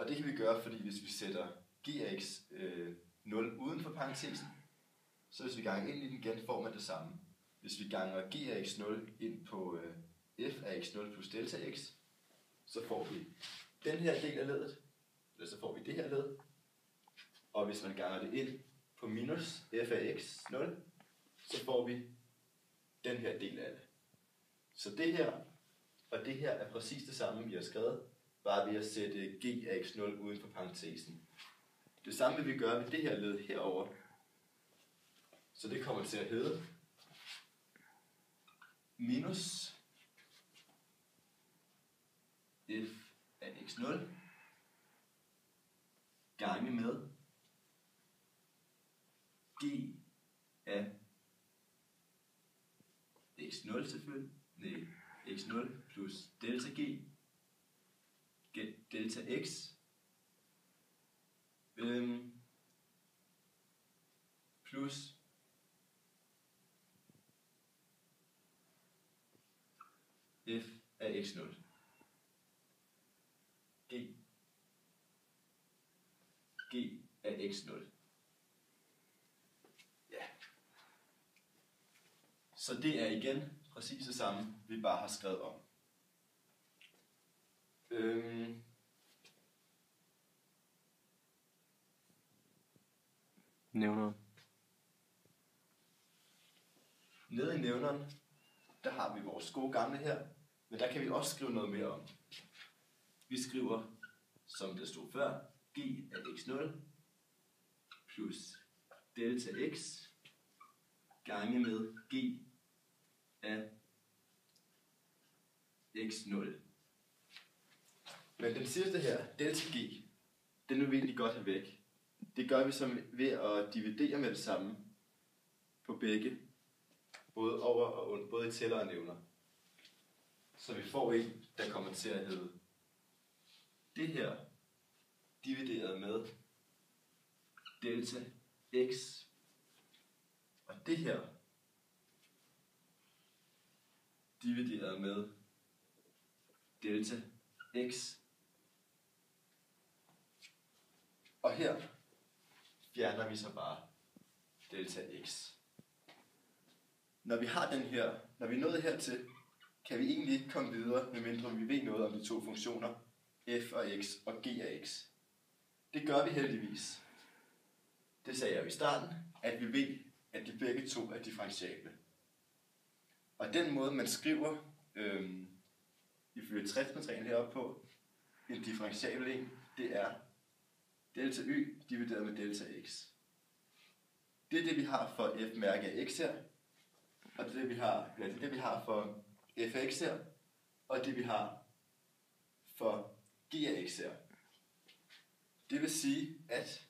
Og det kan vi gøre, fordi hvis vi sætter g af x 0 uden for parentesen, så hvis vi ganger ind i den igen, får man det samme. Hvis vi ganger g af x 0 ind på f af x 0 plus delta x, så får vi den her del af leddet, eller så får vi det her led. Og hvis man ganger det ind på minus f af x 0, så får vi den her del af det. Så det her og det her er præcis det samme, vi har skrevet, bare ved at sætte g af x 0 uden for parentesen. Det samme vil vi gøre ved det her led herover. Så det kommer til at hedde minus f af x 0 gange med g af x 0 selvfølgelig. Nej, x 0 plus delta g delta x plus f af x 0 g af x 0. Ja. Så det er igen præcis det samme, vi bare har skrevet om. Nævneren. Nede i nævneren, der har vi vores gode gamle her, men der kan vi også skrive noget mere om. Vi skriver, som det stod før, g af x 0 plus delta x gange med g af x 0. Men den sidste her, delta g, den vil vi egentlig godt have væk. Det gør vi som ved at dividere med det samme på begge, både over og under, både i tæller og nævner. Så vi får en, der kommer til at hedde det her divideret med delta x, og det her divideret med delta x. Og her fjerner vi så bare delta x. Når vi har den her, når vi er nået hertil, kan vi egentlig ikke komme videre, medmindre vi ved noget om de to funktioner, f og x og g af x. Det gør vi heldigvis. Det sagde jeg i starten, at vi ved, at de begge to er differentiable. Og den måde, man skriver, ifølge træthedsreglen heroppe på, en differentiabel en, det er delta y divideret med delta x. Det er det, vi har for f mærke af x her, og det er det, vi har for f af x her, og det vi har for g af x her. Det vil sige, at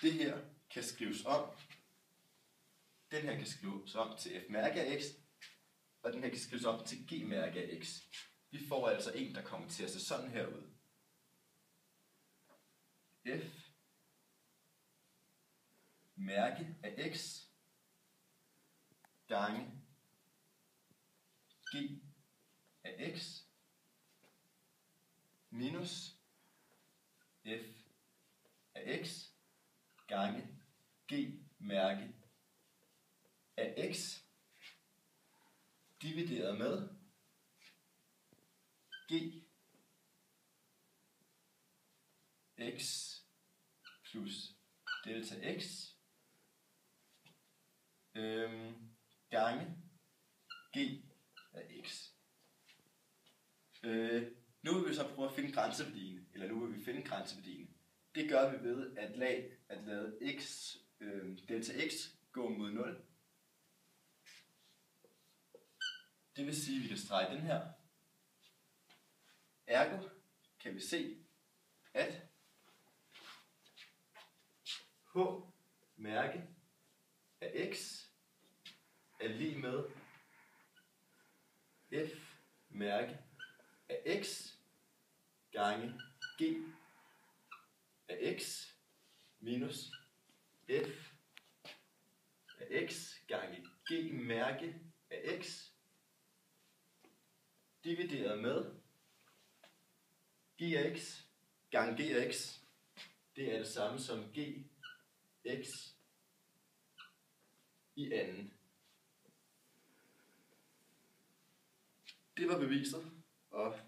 det her kan skrives om, den her kan skrives om til f mærke af x, og den her kan skrives om til g mærke af x. Vi får altså en, der kommer til at se sådan her ud. F mærke af x gange g af x minus f af x gange g mærke af x divideret med g x plus delta x gange g af x. Nu vil vi så prøve at finde grænseværdien, eller nu vil vi finde grænseværdien. Det gør vi ved at lade x, delta x gå mod 0. Det vil sige, at vi kan strege den her. Ergo kan vi se, at h mærke af x er lig med f mærke af x gange g af x minus f af x gange g mærke af x divideret med g af x gange g af x. Det er det samme som g x i anden. Det var beviset, og